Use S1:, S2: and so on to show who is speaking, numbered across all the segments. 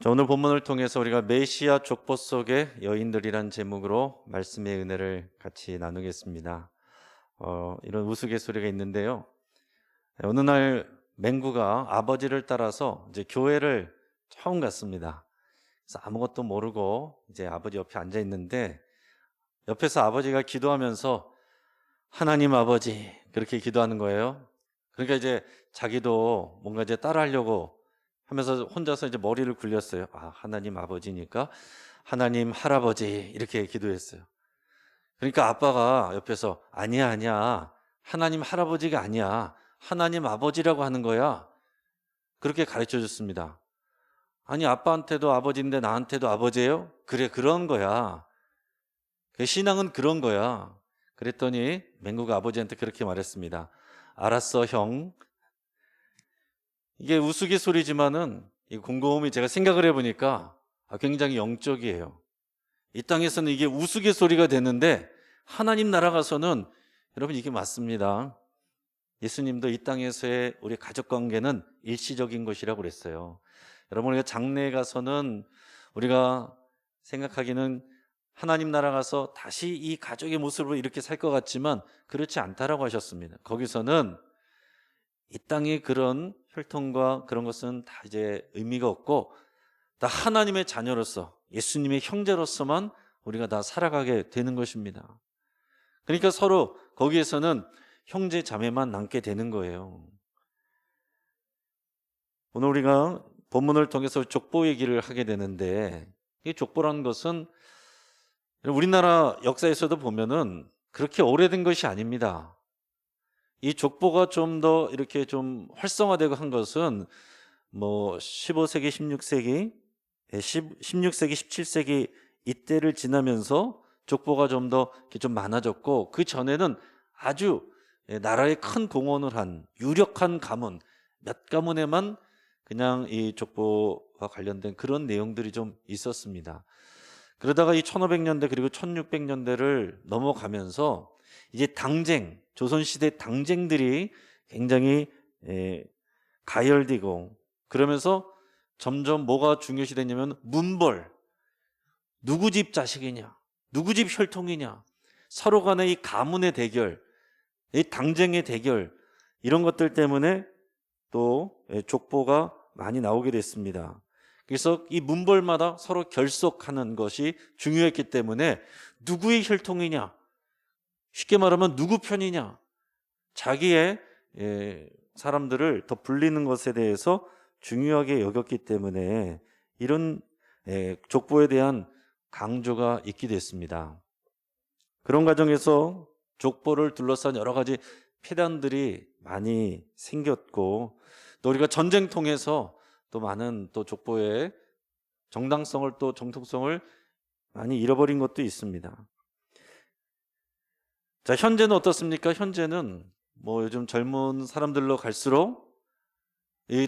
S1: 자, 오늘 본문을 통해서 우리가 메시아 족보 속의 여인들이란 제목으로 말씀의 은혜를 같이 나누겠습니다. 이런 우스갯소리가 있는데요. 어느 날 맹구가 아버지를 따라서 이제 교회를 처음 갔습니다. 그래서 아무것도 모르고 이제 아버지 옆에 앉아 있는데 옆에서 아버지가 기도하면서 하나님 아버지 그렇게 기도하는 거예요. 그러니까 이제 자기도 뭔가 이제 따라하려고 하면서 혼자서 이제 머리를 굴렸어요. 아, 하나님 아버지니까 하나님 할아버지 이렇게 기도했어요. 그러니까 아빠가 옆에서 아니야 아니야 하나님 할아버지가 아니야 하나님 아버지라고 하는 거야. 그렇게 가르쳐 줬습니다. 아니 아빠한테도 아버지인데 나한테도 아버지예요? 그래 그런 거야. 그 신앙은 그런 거야. 그랬더니 맹구가 아버지한테 그렇게 말했습니다. 알았어 형. 이게 우스갯소리지만은 이 곰곰이 제가 생각을 해보니까 굉장히 영적이에요. 이 땅에서는 이게 우스갯소리가 되는데 하나님 나라 가서는 여러분 이게 맞습니다. 예수님도 이 땅에서의 우리 가족 관계는 일시적인 것이라고 그랬어요. 여러분 우리가 장래에 가서는 우리가 생각하기는 하나님 나라 가서 다시 이 가족의 모습으로 이렇게 살 것 같지만 그렇지 않다라고 하셨습니다. 거기서는 이 땅의 그런 혈통과 그런 것은 다 이제 의미가 없고 다 하나님의 자녀로서 예수님의 형제로서만 우리가 다 살아가게 되는 것입니다. 그러니까 서로 거기에서는 형제 자매만 남게 되는 거예요. 오늘 우리가 본문을 통해서 족보 얘기를 하게 되는데 이 족보라는 것은 우리나라 역사에서도 보면은 그렇게 오래된 것이 아닙니다. 이 족보가 좀 더 이렇게 좀 활성화되고 한 것은 뭐 15세기, 16세기, 16세기, 17세기 이때를 지나면서 족보가 좀 더 이렇게 좀 많아졌고 그 전에는 아주 나라에 큰 공헌을 한 유력한 가문 몇 가문에만 그냥 이 족보와 관련된 그런 내용들이 좀 있었습니다. 그러다가 이 1500년대 그리고 1600년대를 넘어가면서 이제 당쟁, 조선시대 당쟁들이 굉장히 가열되고 그러면서 점점 뭐가 중요시 됐냐면 문벌, 누구 집 자식이냐, 누구 집 혈통이냐, 서로 간의 이 가문의 대결, 이 당쟁의 대결 이런 것들 때문에 또 족보가 많이 나오게 됐습니다. 그래서 이 문벌마다 서로 결속하는 것이 중요했기 때문에 누구의 혈통이냐, 쉽게 말하면 누구 편이냐, 자기의 사람들을 더 불리는 것에 대해서 중요하게 여겼기 때문에 이런 족보에 대한 강조가 있게 됐습니다. 그런 과정에서 족보를 둘러싼 여러 가지 폐단들이 많이 생겼고 또 우리가 전쟁 통해서 또 많은 또 족보의 정당성을 또 정통성을 많이 잃어버린 것도 있습니다. 자, 현재는 어떻습니까? 현재는 뭐 요즘 젊은 사람들로 갈수록 이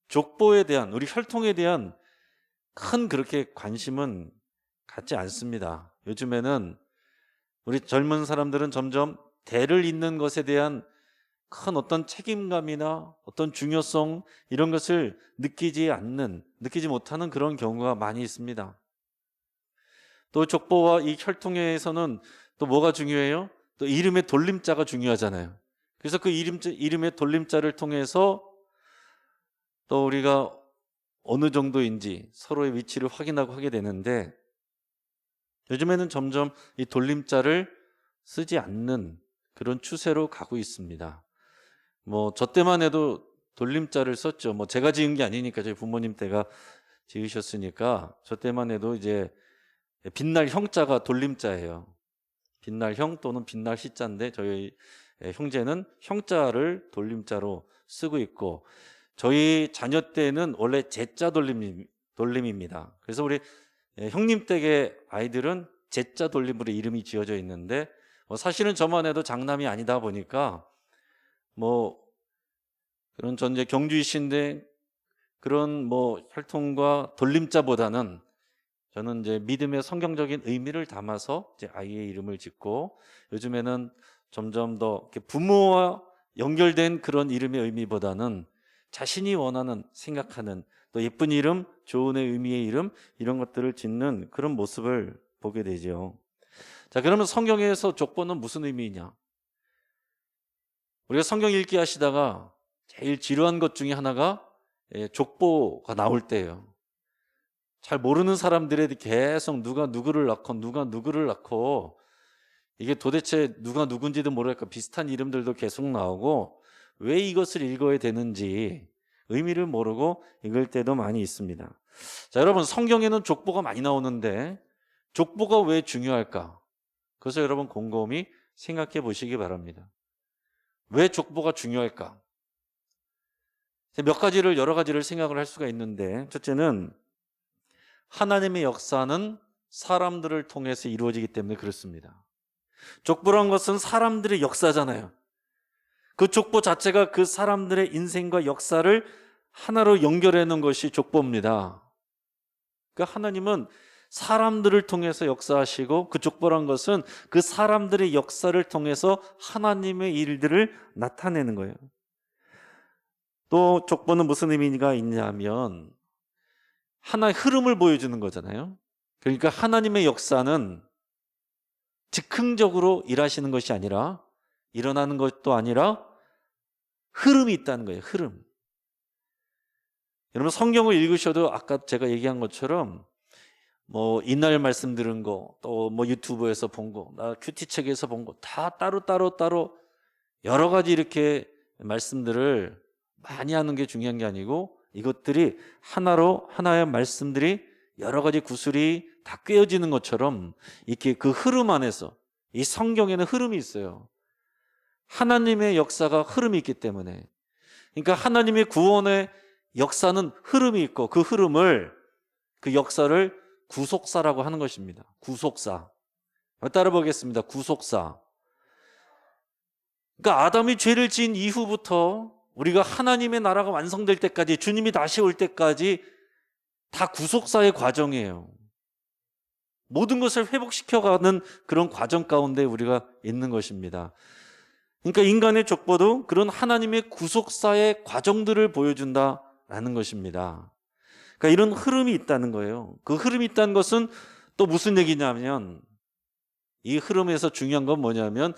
S1: 족보에 대한 우리 혈통에 대한 큰 그렇게 관심은 갖지 않습니다. 요즘에는 우리 젊은 사람들은 점점 대를 잇는 것에 대한 큰 어떤 책임감이나 어떤 중요성 이런 것을 느끼지 못하는 그런 경우가 많이 있습니다. 또 족보와 이 혈통에서는 또 뭐가 중요해요? 또 이름의 돌림자가 중요하잖아요. 그래서 그 이름의 돌림자를 통해서 또 우리가 어느 정도인지 서로의 위치를 확인하고 하게 되는데 요즘에는 점점 이 돌림자를 쓰지 않는 그런 추세로 가고 있습니다. 뭐 저 때만 해도 돌림자를 썼죠. 뭐 제가 지은 게 아니니까 저희 부모님 때가 지으셨으니까 저 때만 해도 이제 빛날 형자가 돌림자예요. 빛날 형 또는 빛날 시자인데 저희 형제는 형자를 돌림자로 쓰고 있고 저희 자녀 때는 원래 제자 돌림입니다. 그래서 우리 형님 댁의 아이들은 제자 돌림으로 이름이 지어져 있는데 사실은 저만 해도 장남이 아니다 보니까 뭐 그런 전 이제 경주이신데 그런 뭐 혈통과 돌림자보다는 저는 이제 믿음의 성경적인 의미를 담아서 이제 아이의 이름을 짓고 요즘에는 점점 더 이렇게 부모와 연결된 그런 이름의 의미보다는 자신이 원하는, 생각하는 또 예쁜 이름, 좋은 의미의 이름, 이런 것들을 짓는 그런 모습을 보게 되죠. 자, 그러면 성경에서 족보는 무슨 의미이냐? 우리가 성경 읽기 하시다가 제일 지루한 것 중에 하나가 족보가 나올 때예요. 잘 모르는 사람들이 계속 누가 누구를 낳고 누가 누구를 낳고, 이게 도대체 누가 누군지도 모르니까 비슷한 이름들도 계속 나오고, 왜 이것을 읽어야 되는지 의미를 모르고 읽을 때도 많이 있습니다. 자, 여러분, 성경에는 족보가 많이 나오는데 족보가 왜 중요할까? 그래서 여러분 곰곰이 생각해 보시기 바랍니다. 왜 족보가 중요할까? 몇 가지를, 여러 가지를 생각을 할 수가 있는데, 첫째는 하나님의 역사는 사람들을 통해서 이루어지기 때문에 그렇습니다. 족보란 것은 사람들의 역사잖아요. 그 족보 자체가 그 사람들의 인생과 역사를 하나로 연결해 놓은 것이 족보입니다. 그러니까 하나님은 사람들을 통해서 역사하시고, 그 족보란 것은 그 사람들의 역사를 통해서 하나님의 일들을 나타내는 거예요. 또 족보는 무슨 의미가 있냐면 하나의 흐름을 보여주는 거잖아요. 그러니까 하나님의 역사는 즉흥적으로 일하시는 것이 아니라, 일어나는 것도 아니라 흐름이 있다는 거예요. 흐름. 여러분, 성경을 읽으셔도 아까 제가 얘기한 것처럼 이날 말씀 들은 거, 또 유튜브에서 본 거, 나 큐티책에서 본 거 다 따로 여러 가지 이렇게 말씀들을 많이 하는 게 중요한 게 아니고, 이것들이 하나로, 하나의 말씀들이 여러 가지 구슬이 다 꿰어지는 것처럼 이렇게 그 흐름 안에서, 이 성경에는 흐름이 있어요. 하나님의 역사가 흐름이 있기 때문에. 그러니까 하나님의 구원의 역사는 흐름이 있고, 그 흐름을, 그 역사를 구속사라고 하는 것입니다. 구속사. 따라 보겠습니다. 구속사. 그러니까 아담이 죄를 지은 이후부터 우리가 하나님의 나라가 완성될 때까지, 주님이 다시 올 때까지 다 구속사의 과정이에요. 모든 것을 회복시켜가는 그런 과정 가운데 우리가 있는 것입니다. 그러니까 인간의 족보도 그런 하나님의 구속사의 과정들을 보여준다라는 것입니다. 그러니까 이런 흐름이 있다는 거예요. 그 흐름이 있다는 것은 또 무슨 얘기냐면, 이 흐름에서 중요한 건 뭐냐면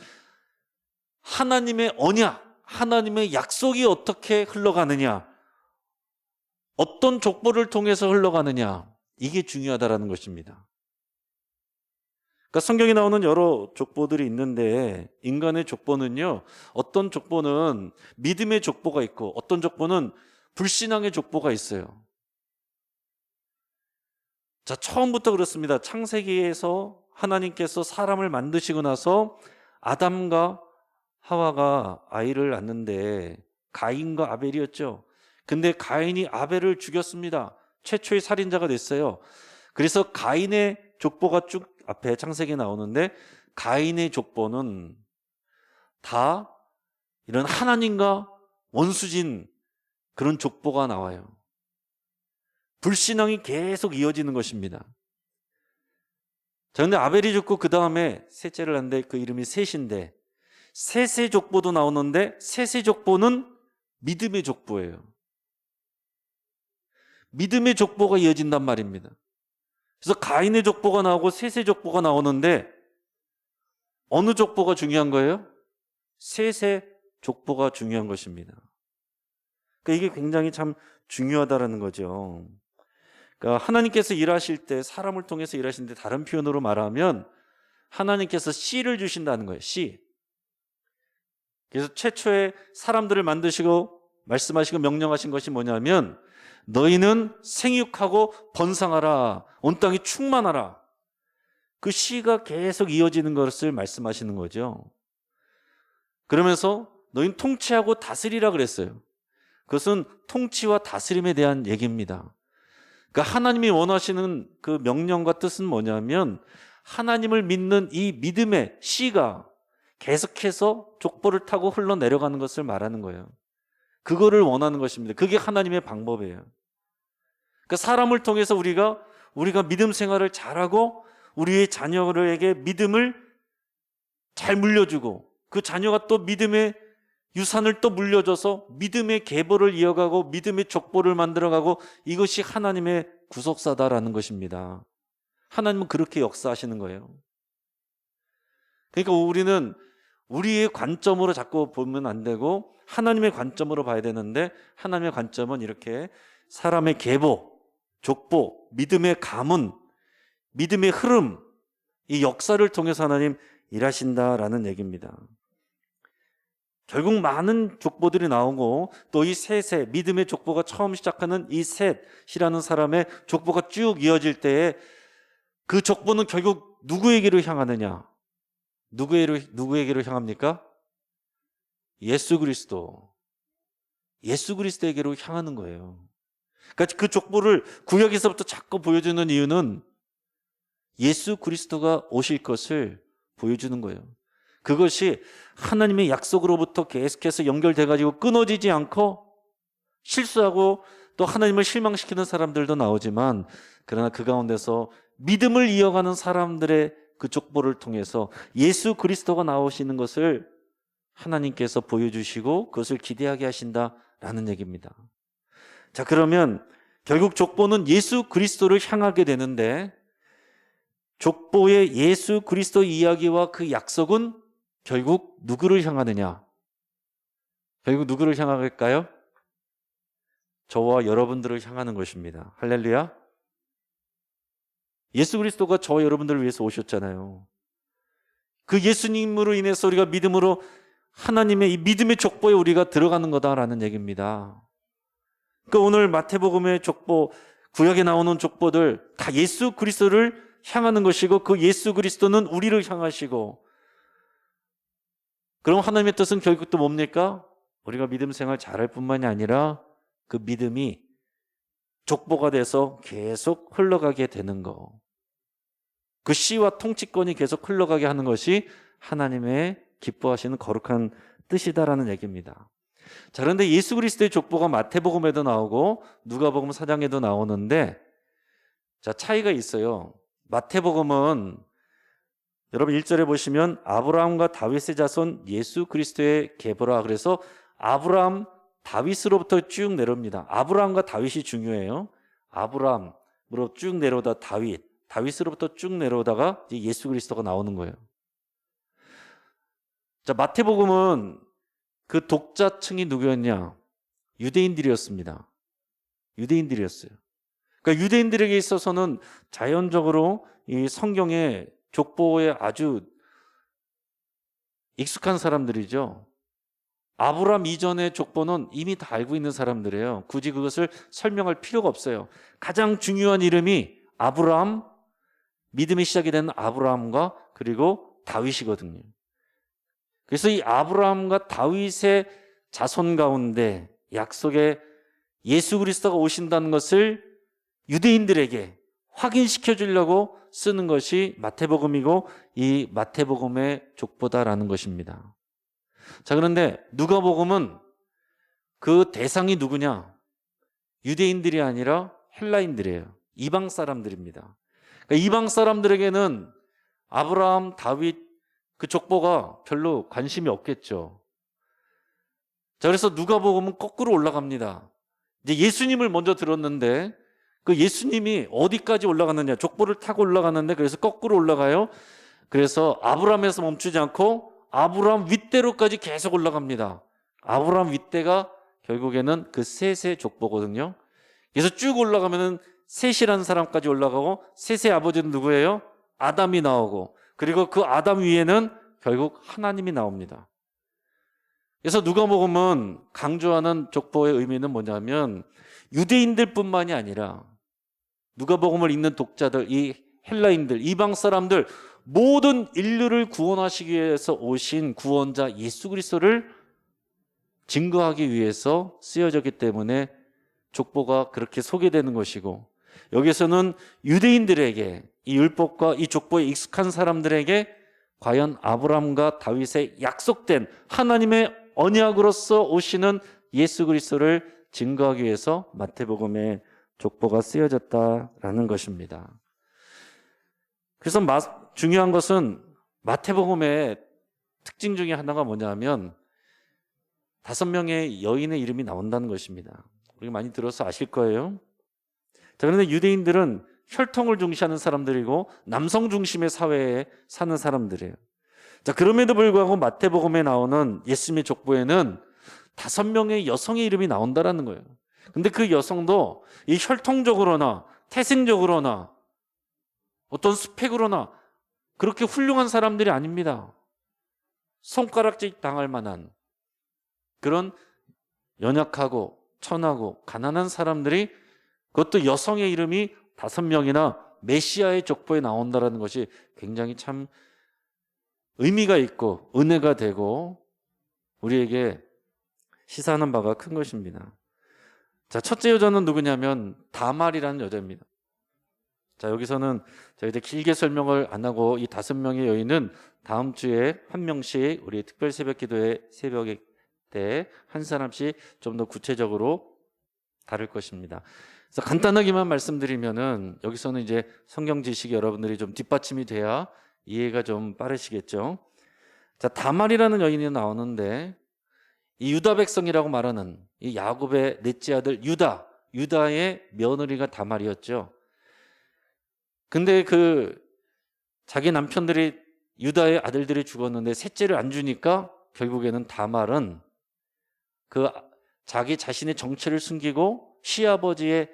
S1: 하나님의 언약, 하나님의 약속이 어떻게 흘러가느냐, 어떤 족보를 통해서 흘러가느냐, 이게 중요하다라는 것입니다. 그러니까 성경에 나오는 여러 족보들이 있는데, 인간의 족보는요, 어떤 족보는 믿음의 족보가 있고 어떤 족보는 불신앙의 족보가 있어요. 자, 처음부터 그렇습니다. 창세기에서 하나님께서 사람을 만드시고 나서 아담과 하와가 아이를 낳는데 가인과 아벨이었죠. 근데 가인이 아벨을 죽였습니다. 최초의 살인자가 됐어요. 그래서 가인의 족보가 쭉 앞에 창세기에 나오는데, 가인의 족보는 다 이런 하나님과 원수진 그런 족보가 나와요. 불신앙이 계속 이어지는 것입니다. 자, 근데 아벨이 죽고 그 다음에 셋째를 낳는데 그 이름이 셋인데, 셋의 족보도 나오는데 셋의 족보는 믿음의 족보예요. 믿음의 족보가 이어진단 말입니다. 그래서 가인의 족보가 나오고 셋의 족보가 나오는데 어느 족보가 중요한 거예요? 셋의 족보가 중요한 것입니다. 그러니까 이게 굉장히 참 중요하다는 거죠. 그러니까 하나님께서 일하실 때, 사람을 통해서 일하시는데, 다른 표현으로 말하면 하나님께서 씨를 주신다는 거예요. 씨. 그래서 최초의 사람들을 만드시고 말씀하시고 명령하신 것이 뭐냐면, 너희는 생육하고 번성하라, 온 땅이 충만하라. 그 씨가 계속 이어지는 것을 말씀하시는 거죠. 그러면서 너희는 통치하고 다스리라 그랬어요. 그것은 통치와 다스림에 대한 얘기입니다. 그러니까 하나님이 원하시는 그 명령과 뜻은 뭐냐면, 하나님을 믿는 이 믿음의 씨가 계속해서 족보를 타고 흘러내려가는 것을 말하는 거예요. 그거를 원하는 것입니다. 그게 하나님의 방법이에요. 그러니까 사람을 통해서 우리가 믿음 생활을 잘하고 우리의 자녀에게 믿음을 잘 물려주고, 그 자녀가 또 믿음의 유산을 또 물려줘서 믿음의 계보를 이어가고 믿음의 족보를 만들어가고, 이것이 하나님의 구속사다라는 것입니다. 하나님은 그렇게 역사하시는 거예요. 그러니까 우리는 우리의 관점으로 자꾸 보면 안 되고 하나님의 관점으로 봐야 되는데, 하나님의 관점은 이렇게 사람의 계보, 족보, 믿음의 가문, 믿음의 흐름, 이 역사를 통해서 하나님 일하신다라는 얘기입니다. 결국 많은 족보들이 나오고, 또 이 셋의 믿음의 족보가 처음 시작하는 이 셋이라는 사람의 족보가 쭉 이어질 때에 그 족보는 결국 누구에게로 향하느냐? 누구에게로 향합니까? 예수 그리스도. 예수 그리스도에게로 향하는 거예요. 그러니까 그 족보를 구약에서부터 자꾸 보여주는 이유는 예수 그리스도가 오실 것을 보여주는 거예요. 그것이 하나님의 약속으로부터 계속해서 연결돼가지고 끊어지지 않고, 실수하고 또 하나님을 실망시키는 사람들도 나오지만, 그러나 그 가운데서 믿음을 이어가는 사람들의 그 족보를 통해서 예수 그리스도가 나오시는 것을 하나님께서 보여주시고 그것을 기대하게 하신다라는 얘기입니다. 자, 그러면 결국 족보는 예수 그리스도를 향하게 되는데, 족보의 예수 그리스도 이야기와 그 약속은 결국 누구를 향하느냐? 결국 누구를 향할까요? 저와 여러분들을 향하는 것입니다. 할렐루야. 예수 그리스도가 저와 여러분들을 위해서 오셨잖아요. 그 예수님으로 인해서 우리가 믿음으로 하나님의 이 믿음의 족보에 우리가 들어가는 거다라는 얘기입니다. 그러니까 오늘 마태복음의 족보, 구약에 나오는 족보들 다 예수 그리스도를 향하는 것이고, 그 예수 그리스도는 우리를 향하시고, 그럼 하나님의 뜻은 결국 또 뭡니까? 우리가 믿음 생활 잘할 뿐만이 아니라 그 믿음이 족보가 돼서 계속 흘러가게 되는 거. 그 씨와 통치권이 계속 흘러가게 하는 것이 하나님의 기뻐하시는 거룩한 뜻이다라는 얘기입니다. 자, 그런데 예수 그리스도의 족보가 마태복음에도 나오고 누가복음 4장에도 나오는데, 자, 차이가 있어요. 마태복음은 여러분 1절에 보시면 아브라함과 다윗의 자손 예수 그리스도의 계보라, 그래서 아브라함, 다윗으로부터 쭉 내려옵니다. 아브라함과 다윗이 중요해요. 아브라함으로 쭉 내려오다 다윗으로부터 쭉 내려오다가 이제 예수 그리스도가 나오는 거예요. 자, 마태복음은 그 독자층이 누구였냐? 유대인들이었습니다. 유대인들이었어요. 그러니까 유대인들에게 있어서는 자연적으로 이 성경의 족보에 아주 익숙한 사람들이죠. 아브라함 이전의 족보는 이미 다 알고 있는 사람들이에요. 굳이 그것을 설명할 필요가 없어요. 가장 중요한 이름이 아브라함, 믿음의 시작이 된 아브라함과 그리고 다윗이거든요. 그래서 이 아브라함과 다윗의 자손 가운데 약속의 예수 그리스도가 오신다는 것을 유대인들에게 확인시켜 주려고 쓰는 것이 마태복음이고, 이 마태복음의 족보다라는 것입니다. 자, 그런데 누가복음은 그 대상이 누구냐? 유대인들이 아니라 헬라인들이에요. 이방 사람들입니다. 그러니까 이방 사람들에게는 아브라함, 다윗 그 족보가 별로 관심이 없겠죠. 자, 그래서 누가복음은 거꾸로 올라갑니다. 이제 예수님을 먼저 들었는데 그 예수님이 어디까지 올라갔느냐? 족보를 타고 올라갔는데, 그래서 거꾸로 올라가요. 그래서 아브라함에서 멈추지 않고 아브라함 윗대로까지 계속 올라갑니다. 아브라함 윗대가 결국에는 그 셋의 족보거든요. 그래서 쭉 올라가면은 셋이라는 사람까지 올라가고, 셋의 아버지는 누구예요? 아담이 나오고, 그리고 그 아담 위에는 결국 하나님이 나옵니다. 그래서 누가복음은 강조하는 족보의 의미는 뭐냐면, 유대인들뿐만이 아니라 누가복음을 읽는 독자들, 이 헬라인들, 이방 사람들, 모든 인류를 구원하시기 위해서 오신 구원자 예수 그리스도를 증거하기 위해서 쓰여졌기 때문에 족보가 그렇게 소개되는 것이고, 여기서는 유대인들에게 이 율법과 이 족보에 익숙한 사람들에게 과연 아브라함과 다윗의 약속된 하나님의 언약으로서 오시는 예수 그리스도를 증거하기 위해서 마태복음의 족보가 쓰여졌다라는 것입니다. 그래서 중요한 것은 마태복음의 특징 중에 하나가 뭐냐면, 5명의 여인의 이름이 나온다는 것입니다. 우리가 많이 들어서 아실 거예요. 자, 그런데 유대인들은 혈통을 중시하는 사람들이고 남성 중심의 사회에 사는 사람들이에요. 자, 그럼에도 불구하고 마태복음에 나오는 예수님의 족보에는 5명의 여성의 이름이 나온다라는 거예요. 근데 그 여성도 이 혈통적으로나 태생적으로나 어떤 스펙으로나 그렇게 훌륭한 사람들이 아닙니다. 손가락질 당할 만한 그런 연약하고 천하고 가난한 사람들이, 그것도 여성의 이름이 5명이나 메시아의 족보에 나온다는 것이 굉장히 참 의미가 있고 은혜가 되고 우리에게 시사하는 바가 큰 것입니다. 자, 첫째 여자는 누구냐면 다말이라는 여자입니다. 자, 여기서는 저희들 길게 설명을 안 하고 이 5명의 여인은 다음 주에 한 명씩 우리 특별 새벽 기도회 새벽에 때 한 사람씩 좀 더 구체적으로 다룰 것입니다. 그래서 간단하게만 말씀드리면은 여기서는 이제 성경 지식이 여러분들이 좀 뒷받침이 돼야 이해가 좀 빠르시겠죠. 자, 다말이라는 여인이 나오는데 이 유다 백성이라고 말하는 이 야곱의 넷째 아들 유다의 며느리가 다말이었죠. 근데 그 자기 남편들이 유다의 아들들이 죽었는데 셋째를 안 주니까 결국에는 다말은 그 자기 자신의 정체를 숨기고 시아버지의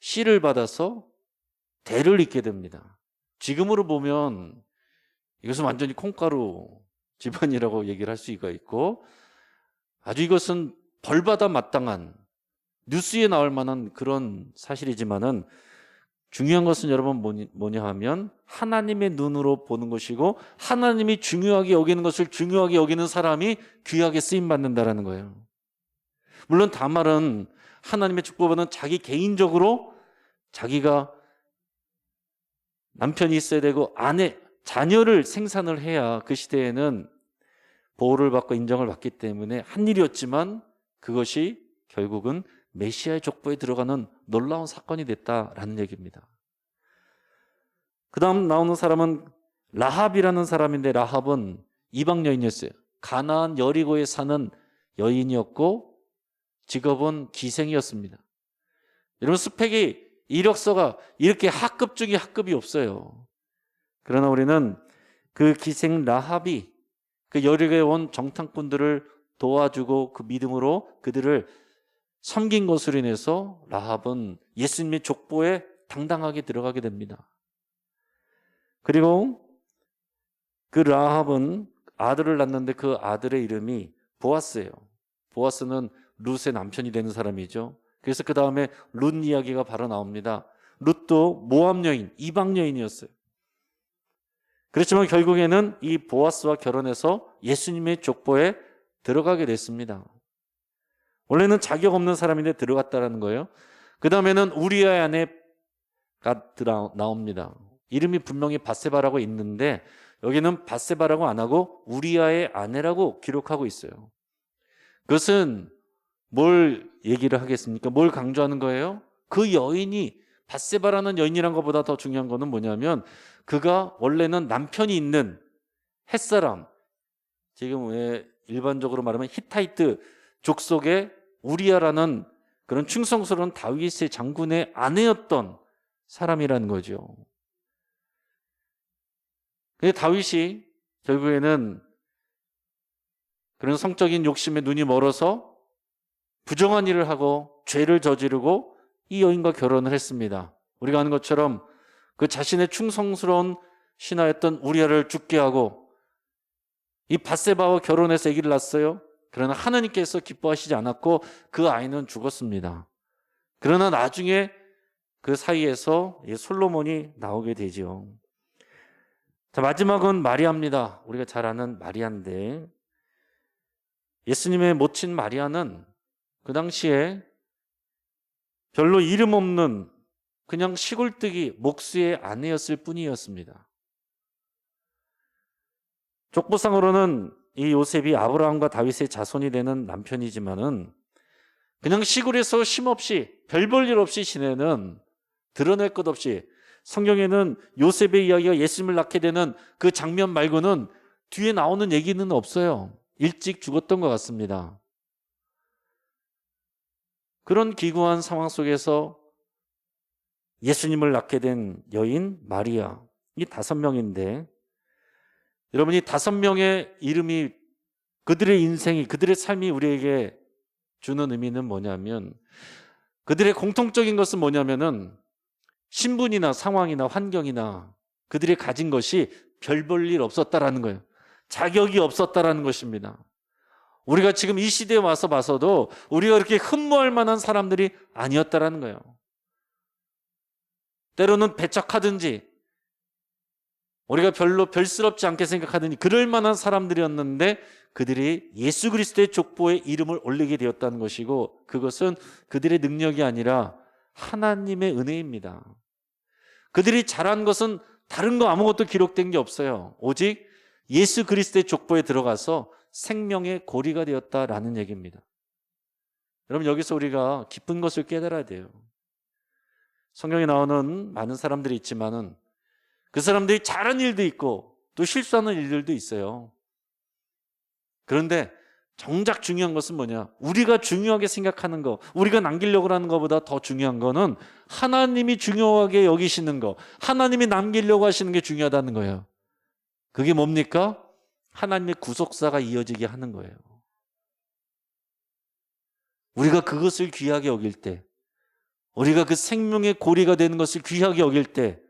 S1: 씨를 받아서 대를 잇게 됩니다. 지금으로 보면 이것은 완전히 콩가루 집안이라고 얘기를 할 수가 있고 아주 이것은 벌받아 마땅한 뉴스에 나올 만한 그런 사실이지만은 중요한 것은 여러분 뭐냐 하면 하나님의 눈으로 보는 것이고 하나님이 중요하게 여기는 것을 중요하게 여기는 사람이 귀하게 쓰임받는다라는 거예요. 물론 다말은 하나님의 축복은 자기 개인적으로 자기가 남편이 있어야 되고 자녀를 생산을 해야 그 시대에는 보호를 받고 인정을 받기 때문에 한 일이었지만 그것이 결국은 메시아의 족보에 들어가는 놀라운 사건이 됐다라는 얘기입니다. 그 다음 나오는 사람은 라합이라는 사람인데 라합은 이방 여인이었어요. 가나안 여리고에 사는 여인이었고 직업은 기생이었습니다. 여러분 스펙이 이력서가 이렇게 학급 중에 학급이 없어요. 그러나 우리는 그 기생 라합이 그 여리고에 온 정탐꾼들을 도와주고 그 믿음으로 그들을 섬긴 것으로 인해서 라합은 예수님의 족보에 당당하게 들어가게 됩니다. 그리고 그 라합은 아들을 낳는데 그 아들의 이름이 보아스예요. 보아스는 룻의 남편이 되는 사람이죠. 그래서 그 다음에 룻 이야기가 바로 나옵니다. 룻도 모압 여인, 이방 여인이었어요. 그렇지만 결국에는 이 보아스와 결혼해서 예수님의 족보에 들어가게 됐습니다. 원래는 자격 없는 사람인데 들어갔다라는 거예요. 그 다음에는 우리아의 아내가 나옵니다. 이름이 분명히 밧세바라고 있는데 여기는 밧세바라고 안 하고 우리아의 아내라고 기록하고 있어요. 그것은 뭘 얘기를 하겠습니까? 뭘 강조하는 거예요? 그 여인이 밧세바라는 여인이란 것보다 더 중요한 거는 뭐냐면 그가 원래는 남편이 있는 햇사람, 지금 왜 일반적으로 말하면 히타이트 족속의 우리아라는 그런 충성스러운 다윗의 장군의 아내였던 사람이라는 거죠. 근데 다윗이 결국에는 그런 성적인 욕심에 눈이 멀어서 부정한 일을 하고 죄를 저지르고 이 여인과 결혼을 했습니다. 우리가 아는 것처럼 그 자신의 충성스러운 신하였던 우리아를 죽게 하고 이 밧세바와 결혼해서 아기를 낳았어요. 그러나 하나님께서 기뻐하시지 않았고 그 아이는 죽었습니다. 그러나 나중에 그 사이에서 솔로몬이 나오게 되죠. 자, 마지막은 마리아입니다. 우리가 잘 아는 마리아인데 예수님의 모친 마리아는 그 당시에 별로 이름 없는 그냥 시골뜨기 목수의 아내였을 뿐이었습니다. 족보상으로는 이 요셉이 아브라함과 다윗의 자손이 되는 남편이지만은 그냥 시골에서 쉼없이 별 볼 일 없이 지내는 드러낼 것 없이 성경에는 요셉의 이야기가 예수님을 낳게 되는 그 장면 말고는 뒤에 나오는 얘기는 없어요. 일찍 죽었던 것 같습니다. 그런 기구한 상황 속에서 예수님을 낳게 된 여인 마리아, 이 5명인데, 여러분, 이 5명의 이름이, 그들의 인생이, 그들의 삶이 우리에게 주는 의미는 뭐냐면, 그들의 공통적인 것은 뭐냐면은 신분이나 상황이나 환경이나 그들이 가진 것이 별 볼 일 없었다라는 거예요. 자격이 없었다라는 것입니다. 우리가 지금 이 시대에 와서 봐서도 우리가 그렇게 흠모할 만한 사람들이 아니었다라는 거예요. 때로는 배척하든지 우리가 별로 별스럽지 않게 생각하더니 그럴 만한 사람들이었는데 그들이 예수 그리스도의 족보에 이름을 올리게 되었다는 것이고, 그것은 그들의 능력이 아니라 하나님의 은혜입니다. 그들이 잘한 것은 다른 거 아무것도 기록된 게 없어요. 오직 예수 그리스도의 족보에 들어가서 생명의 고리가 되었다라는 얘기입니다. 여러분, 여기서 우리가 깊은 것을 깨달아야 돼요. 성경에 나오는 많은 사람들이 있지만은 그 사람들이 잘한 일도 있고 또 실수하는 일들도 있어요. 그런데 정작 중요한 것은 뭐냐? 우리가 중요하게 생각하는 거, 우리가 남기려고 하는 것보다 더 중요한 거는 하나님이 중요하게 여기시는 거, 하나님이 남기려고 하시는 게 중요하다는 거예요. 그게 뭡니까? 하나님의 구속사가 이어지게 하는 거예요. 우리가 그것을 귀하게 여길 때, 우리가 그 생명의 고리가 되는 것을 귀하게 여길 때,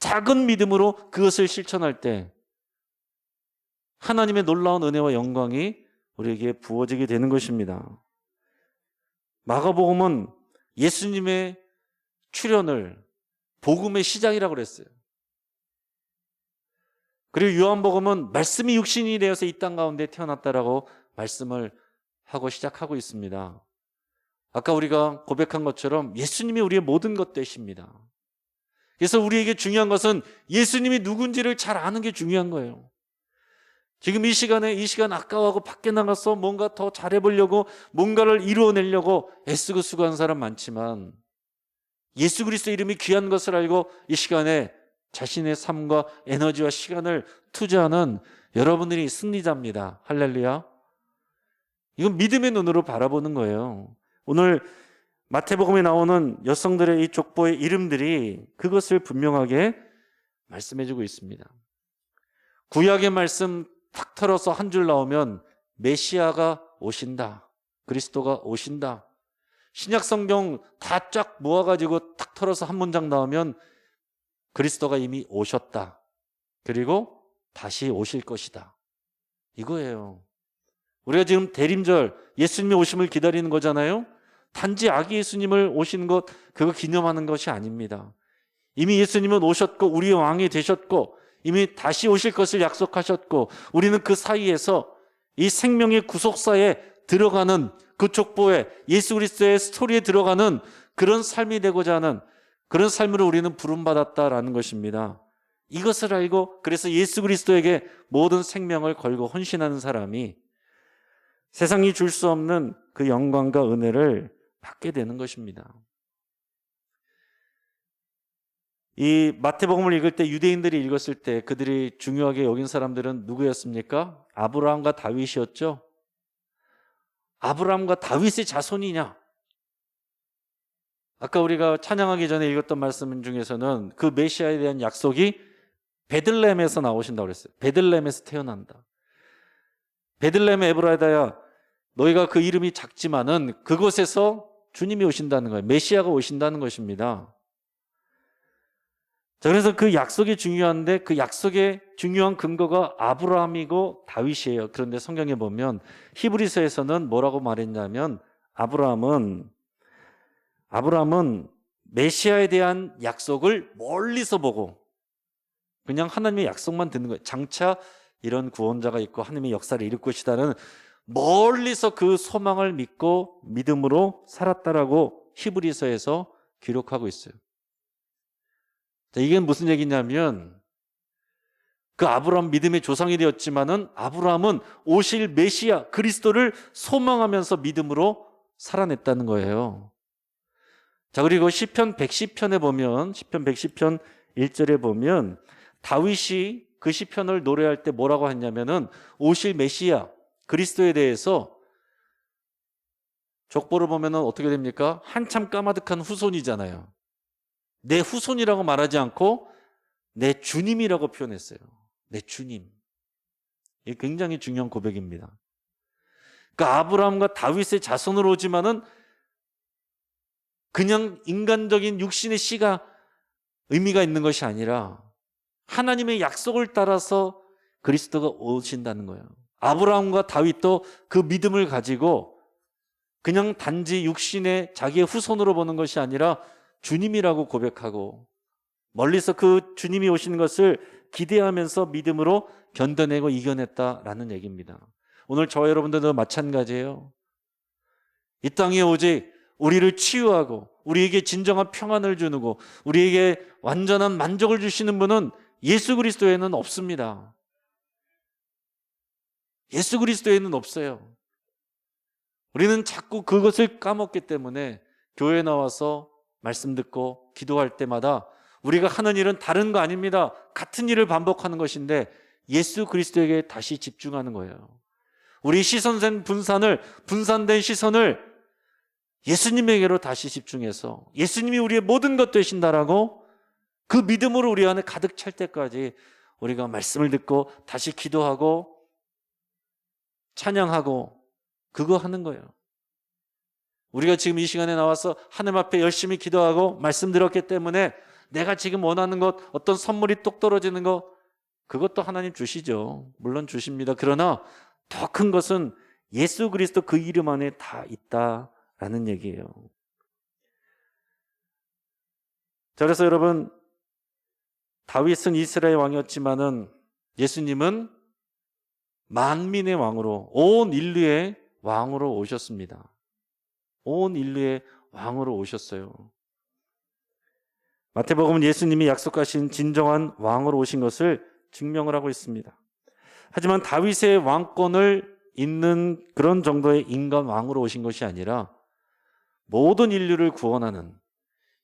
S1: 작은 믿음으로 그것을 실천할 때 하나님의 놀라운 은혜와 영광이 우리에게 부어지게 되는 것입니다. 마가복음은 예수님의 출현을 복음의 시작이라고 그랬어요. 그리고 요한복음은 말씀이 육신이 되어서 이 땅 가운데 태어났다라고 말씀을 하고 시작하고 있습니다. 아까 우리가 고백한 것처럼 예수님이 우리의 모든 것 되십니다. 그래서 우리에게 중요한 것은 예수님이 누군지를 잘 아는 게 중요한 거예요. 지금 이 시간 아까워하고 밖에 나가서 뭔가 더 잘해보려고 뭔가를 이루어내려고 애쓰고 수고하는 사람 많지만, 예수 그리스도 이름이 귀한 것을 알고 이 시간에 자신의 삶과 에너지와 시간을 투자하는 여러분들이 승리자입니다. 할렐루야. 이건 믿음의 눈으로 바라보는 거예요. 오늘 마태복음에 나오는 여성들의 이 족보의 이름들이 그것을 분명하게 말씀해주고 있습니다. 구약의 말씀 탁 털어서 한 줄 나오면 메시아가 오신다, 그리스도가 오신다. 신약 성경 다 쫙 모아가지고 탁 털어서 한 문장 나오면 그리스도가 이미 오셨다, 그리고 다시 오실 것이다, 이거예요. 우리가 지금 대림절 예수님의 오심을 기다리는 거잖아요. 단지 아기 예수님을 오시는 것, 그거 기념하는 것이 아닙니다. 이미 예수님은 오셨고 우리의 왕이 되셨고 이미 다시 오실 것을 약속하셨고, 우리는 그 사이에서 이 생명의 구속사에 들어가는, 그 족보에 예수 그리스도의 스토리에 들어가는 그런 삶이 되고자 하는 그런 삶으로 우리는 부름받았다라는 것입니다. 이것을 알고 그래서 예수 그리스도에게 모든 생명을 걸고 헌신하는 사람이 세상이 줄 수 없는 그 영광과 은혜를 받게 되는 것입니다. 이 마태복음을 읽을 때, 유대인들이 읽었을 때 그들이 중요하게 여긴 사람들은 누구였습니까? 아브라함과 다윗이었죠. 아브라함과 다윗의 자손이냐? 아까 우리가 찬양하기 전에 읽었던 말씀 중에서는 그 메시아에 대한 약속이 베들레헴에서 나오신다고 그랬어요. 베들레헴에서 태어난다. 베들레헴 에브라다야, 너희가 그 이름이 작지만은 그곳에서 주님이 오신다는 거예요. 메시아가 오신다는 것입니다. 자, 그래서 그 약속이 중요한데 그 약속의 중요한 근거가 아브라함이고 다윗이에요. 그런데 성경에 보면 히브리서에서는 뭐라고 말했냐면 아브라함은 메시아에 대한 약속을 멀리서 보고 그냥 하나님의 약속만 듣는 거예요. 장차 이런 구원자가 있고 하나님의 역사를 이룰 것이다는 멀리서 그 소망을 믿고 믿음으로 살았다라고 히브리서에서 기록하고 있어요. 자, 이게 무슨 얘기냐면 그 아브라함 믿음의 조상이 되었지만은 아브라함은 오실 메시아 그리스도를 소망하면서 믿음으로 살아냈다는 거예요. 자, 그리고 시편 110편에 보면 시편 110편 1절에 보면 다윗이 그 시편을 노래할 때 뭐라고 했냐면은 오실 메시아 그리스도에 대해서 족보를 보면은 어떻게 됩니까? 한참 까마득한 후손이잖아요. 내 후손이라고 말하지 않고 내 주님이라고 표현했어요. 내 주님. 이게 굉장히 중요한 고백입니다. 그러니까 아브라함과 다윗의 자손으로 오지만은 그냥 인간적인 육신의 씨가 의미가 있는 것이 아니라 하나님의 약속을 따라서 그리스도가 오신다는 거예요. 아브라함과 다윗도 그 믿음을 가지고 그냥 단지 육신의 자기의 후손으로 보는 것이 아니라 주님이라고 고백하고 멀리서 그 주님이 오시는 것을 기대하면서 믿음으로 견뎌내고 이겨냈다라는 얘기입니다. 오늘 저와 여러분들도 마찬가지예요. 이 땅에 오직 우리를 치유하고 우리에게 진정한 평안을 주고 우리에게 완전한 만족을 주시는 분은 예수 그리스도에는 없습니다. 예수 그리스도에는 없어요. 우리는 자꾸 그것을 까먹기 때문에 교회에 나와서 말씀 듣고 기도할 때마다 우리가 하는 일은 다른 거 아닙니다. 같은 일을 반복하는 것인데 예수 그리스도에게 다시 집중하는 거예요. 우리 분산된 시선을 예수님에게로 다시 집중해서 예수님이 우리의 모든 것 되신다라고 그 믿음으로 우리 안에 가득 찰 때까지 우리가 말씀을 듣고 다시 기도하고 찬양하고 그거 하는 거예요. 우리가 지금 이 시간에 나와서 하나님 앞에 열심히 기도하고 말씀 들었기 때문에 내가 지금 원하는 것, 어떤 선물이 똑 떨어지는 것, 그것도 하나님 주시죠. 물론 주십니다. 그러나 더 큰 것은 예수 그리스도 그 이름 안에 다 있다라는 얘기예요. 자, 그래서 여러분, 다윗은 이스라엘 왕이었지만은 예수님은 만민의 왕으로, 온 인류의 왕으로 오셨습니다. 온 인류의 왕으로 오셨어요. 마태복음은 예수님이 약속하신 진정한 왕으로 오신 것을 증명을 하고 있습니다. 하지만 다윗의 왕권을 잇는 그런 정도의 인간 왕으로 오신 것이 아니라 모든 인류를 구원하는,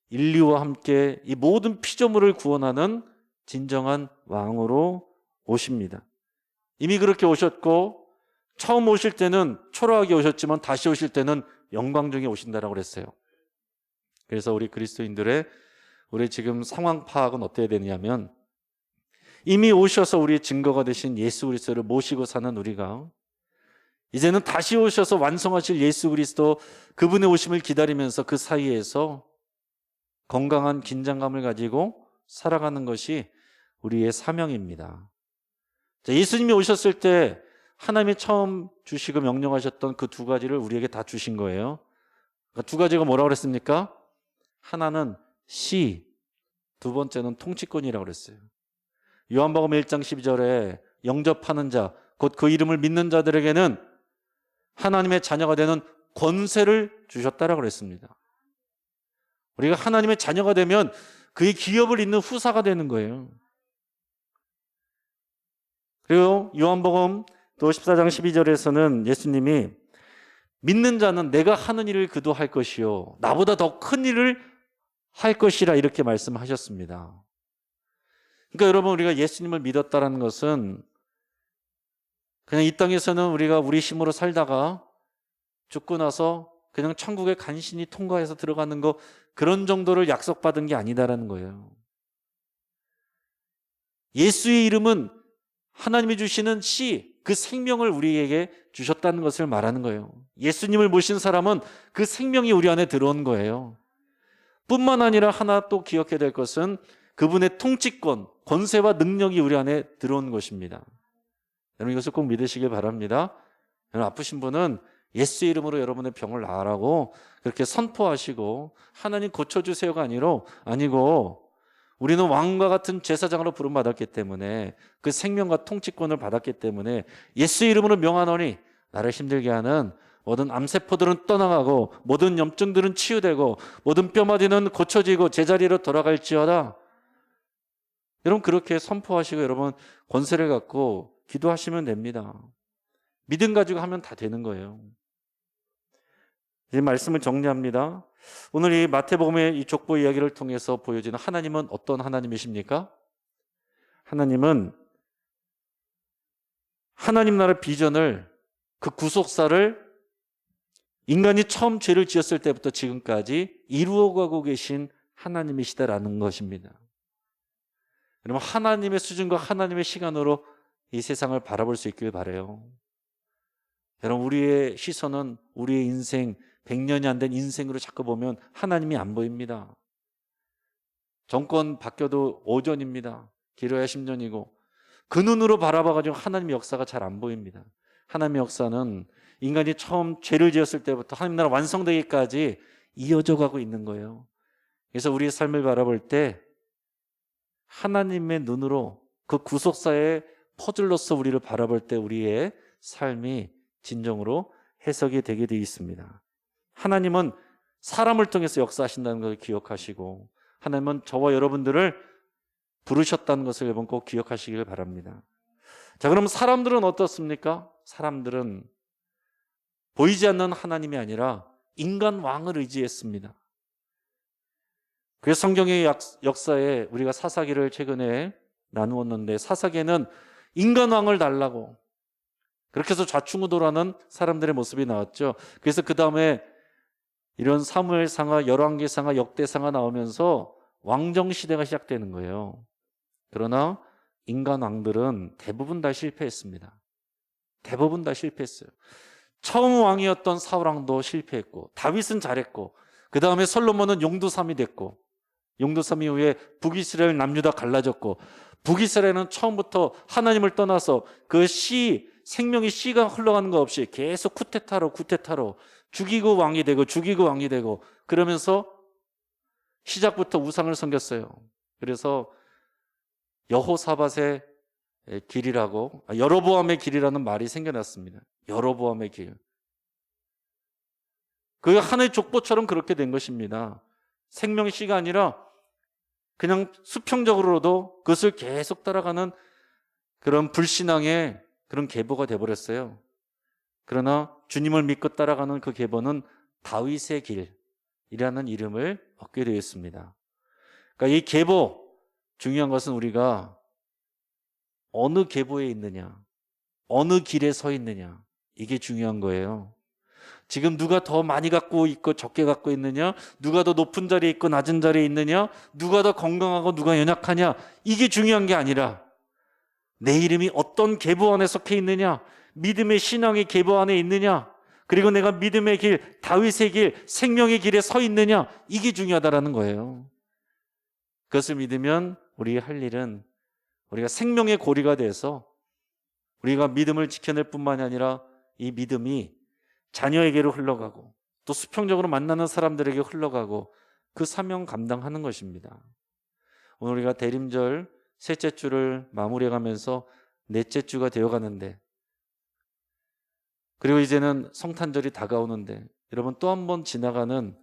S1: 인류와 함께 이 모든 피조물을 구원하는 진정한 왕으로 오십니다. 이미 그렇게 오셨고 처음 오실 때는 초라하게 오셨지만 다시 오실 때는 영광 중에 오신다라고 그랬어요. 그래서 우리 그리스도인들의 우리 지금 상황 파악은 어때야 되냐면 이미 오셔서 우리의 증거가 되신 예수 그리스도를 모시고 사는 우리가 이제는 다시 오셔서 완성하실 예수 그리스도 그분의 오심을 기다리면서 그 사이에서 건강한 긴장감을 가지고 살아가는 것이 우리의 사명입니다. 예수님이 오셨을 때 하나님이 처음 주시고 명령하셨던 그 두 가지를 우리에게 다 주신 거예요. 그러니까 두 가지가 뭐라고 그랬습니까? 하나는 시, 두 번째는 통치권이라고 그랬어요. 요한복음 1장 12절에 영접하는 자, 곧 그 이름을 믿는 자들에게는 하나님의 자녀가 되는 권세를 주셨다라고 그랬습니다. 우리가 하나님의 자녀가 되면 그의 기업을 잇는 후사가 되는 거예요. 그리고 요한복음 또 14장 12절에서는 예수님이 믿는 자는 내가 하는 일을 그도 할 것이요 나보다 더 큰 일을 할 것이라 이렇게 말씀하셨습니다. 그러니까 여러분 우리가 예수님을 믿었다는 것은 그냥 이 땅에서는 우리가 우리 힘으로 살다가 죽고 나서 그냥 천국에 간신히 통과해서 들어가는 거 그런 정도를 약속받은 게 아니다라는 거예요. 예수의 이름은 하나님이 주시는 씨, 그 생명을 우리에게 주셨다는 것을 말하는 거예요. 예수님을 모신 사람은 그 생명이 우리 안에 들어온 거예요. 뿐만 아니라 하나 또 기억해야 될 것은 그분의 통치권, 권세와 능력이 우리 안에 들어온 것입니다. 여러분 이것을 꼭 믿으시길 바랍니다. 여러분 아프신 분은 예수의 이름으로 여러분의 병을 나으라고 그렇게 선포하시고 하나님 고쳐주세요가 아니고 우리는 왕과 같은 제사장으로 부름받았기 때문에 그 생명과 통치권을 받았기 때문에 예수의 이름으로 명하노니 나를 힘들게 하는 모든 암세포들은 떠나가고 모든 염증들은 치유되고 모든 뼈마디는 고쳐지고 제자리로 돌아갈지어다. 여러분 그렇게 선포하시고 여러분 권세를 갖고 기도하시면 됩니다. 믿음 가지고 하면 다 되는 거예요. 이 말씀을 정리합니다. 오늘 이 마태복음의 이 족보 이야기를 통해서 보여지는 하나님은 어떤 하나님이십니까? 하나님은 하나님 나라 비전을 그 구속사를 인간이 처음 죄를 지었을 때부터 지금까지 이루어가고 계신 하나님이시다라는 것입니다. 여러분, 하나님의 수준과 하나님의 시간으로 이 세상을 바라볼 수 있길 바라요. 여러분, 우리의 시선은 우리의 인생, 100년이 안 된 인생으로 자꾸 보면 하나님이 안 보입니다. 정권 바뀌어도 5전입니다. 길어야 10년이고 그 눈으로 바라봐가지고 하나님의 역사가 잘 안 보입니다. 하나님의 역사는 인간이 처음 죄를 지었을 때부터 하나님 나라 완성되기까지 이어져 가고 있는 거예요. 그래서 우리의 삶을 바라볼 때 하나님의 눈으로 그 구속사의 퍼즐로서 우리를 바라볼 때 우리의 삶이 진정으로 해석이 되게 되어 있습니다. 하나님은 사람을 통해서 역사하신다는 것을 기억하시고 하나님은 저와 여러분들을 부르셨다는 것을 여러분 꼭 기억하시길 바랍니다. 자, 그럼 사람들은 어떻습니까? 사람들은 보이지 않는 하나님이 아니라 인간 왕을 의지했습니다. 그래서 성경의 역사에 우리가 사사기를 최근에 나누었는데 사사기에는 인간 왕을 달라고 그렇게 해서 좌충우돌하는 사람들의 모습이 나왔죠. 그래서 그 다음에 이런 사무엘상하, 열왕기상하, 역대상하 나오면서 왕정시대가 시작되는 거예요. 그러나 인간 왕들은 대부분 다 실패했습니다. 대부분 다 실패했어요. 처음 왕이었던 사울왕도 실패했고 다윗은 잘했고 그 다음에 솔로몬은 용두삼이 됐고 용두삼 이후에 북이스라엘 남유다 갈라졌고 북이스라엘은 처음부터 하나님을 떠나서 그 생명의 씨가 흘러가는 것 없이 계속 쿠데타로 죽이고 왕이 되고 그러면서 시작부터 우상을 섬겼어요. 그래서 여호사밧의 길이라고 여로보암의 길이라는 말이 생겨났습니다. 여로보암의 길. 그 하나의 족보처럼 그렇게 된 것입니다. 생명의 씨가 아니라 그냥 수평적으로도 그것을 계속 따라가는 그런 불신앙의 그런 계보가 돼버렸어요. 그러나 주님을 믿고 따라가는 그 계보는 다윗의 길이라는 이름을 얻게 되었습니다. 그러니까 이 계보, 중요한 것은 우리가 어느 계보에 있느냐, 어느 길에 서 있느냐, 이게 중요한 거예요. 지금 누가 더 많이 갖고 있고 적게 갖고 있느냐, 누가 더 높은 자리에 있고 낮은 자리에 있느냐, 누가 더 건강하고 누가 연약하냐, 이게 중요한 게 아니라 내 이름이 어떤 계보 안에 속해 있느냐, 믿음의 신앙의 계보 안에 있느냐, 그리고 내가 믿음의 길, 다윗의 길, 생명의 길에 서 있느냐, 이게 중요하다라는 거예요. 그것을 믿으면 우리 할 일은 우리가 생명의 고리가 돼서 우리가 믿음을 지켜낼 뿐만이 아니라 이 믿음이 자녀에게로 흘러가고 또 수평적으로 만나는 사람들에게 흘러가고 그 사명 감당하는 것입니다. 오늘 우리가 대림절 셋째 주를 마무리해가면서 넷째 주가 되어가는데 그리고 이제는 성탄절이 다가오는데 여러분 또 한 번 지나가는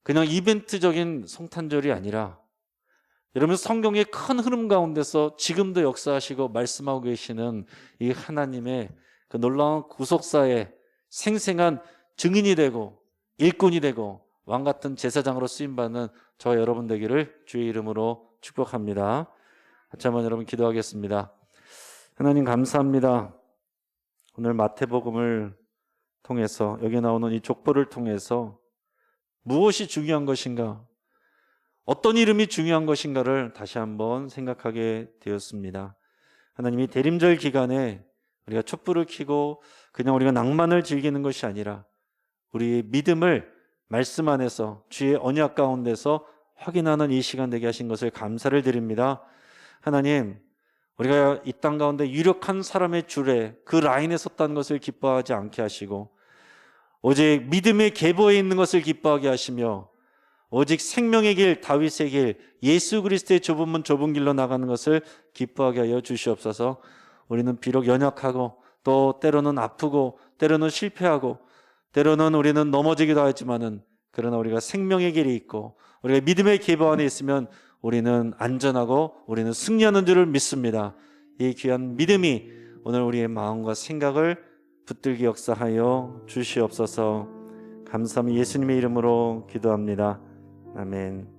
S1: 그냥 이벤트적인 성탄절이 아니라 여러분 성경의 큰 흐름 가운데서 지금도 역사하시고 말씀하고 계시는 이 하나님의 그 놀라운 구속사의 생생한 증인이 되고 일꾼이 되고 왕같은 제사장으로 쓰임받는 저와 여러분 되기를 주의 이름으로 축복합니다. 같이 한번 여러분 기도하겠습니다. 하나님 감사합니다. 오늘 마태복음을 통해서 여기 나오는 이 족보를 통해서 무엇이 중요한 것인가, 어떤 이름이 중요한 것인가를 다시 한번 생각하게 되었습니다. 하나님이 대림절 기간에 우리가 촛불을 켜고 그냥 우리가 낭만을 즐기는 것이 아니라 우리의 믿음을 말씀 안에서 주의 언약 가운데서 확인하는 이 시간 되게 하신 것을 감사를 드립니다. 하나님, 우리가 이 땅 가운데 유력한 사람의 줄에 그 라인에 섰다는 것을 기뻐하지 않게 하시고 오직 믿음의 계보에 있는 것을 기뻐하게 하시며 오직 생명의 길, 다윗의 길, 예수 그리스도의 좁은 문 좁은 길로 나가는 것을 기뻐하게 하여 주시옵소서. 우리는 비록 연약하고 또 때로는 아프고 때로는 실패하고 때로는 우리는 넘어지기도 하지만은 그러나 우리가 생명의 길이 있고 우리가 믿음의 계보 안에 있으면 우리는 안전하고 우리는 승리하는 줄을 믿습니다. 이 귀한 믿음이 오늘 우리의 마음과 생각을 붙들게 역사하여 주시옵소서. 감사합니다. 예수님의 이름으로 기도합니다. 아멘.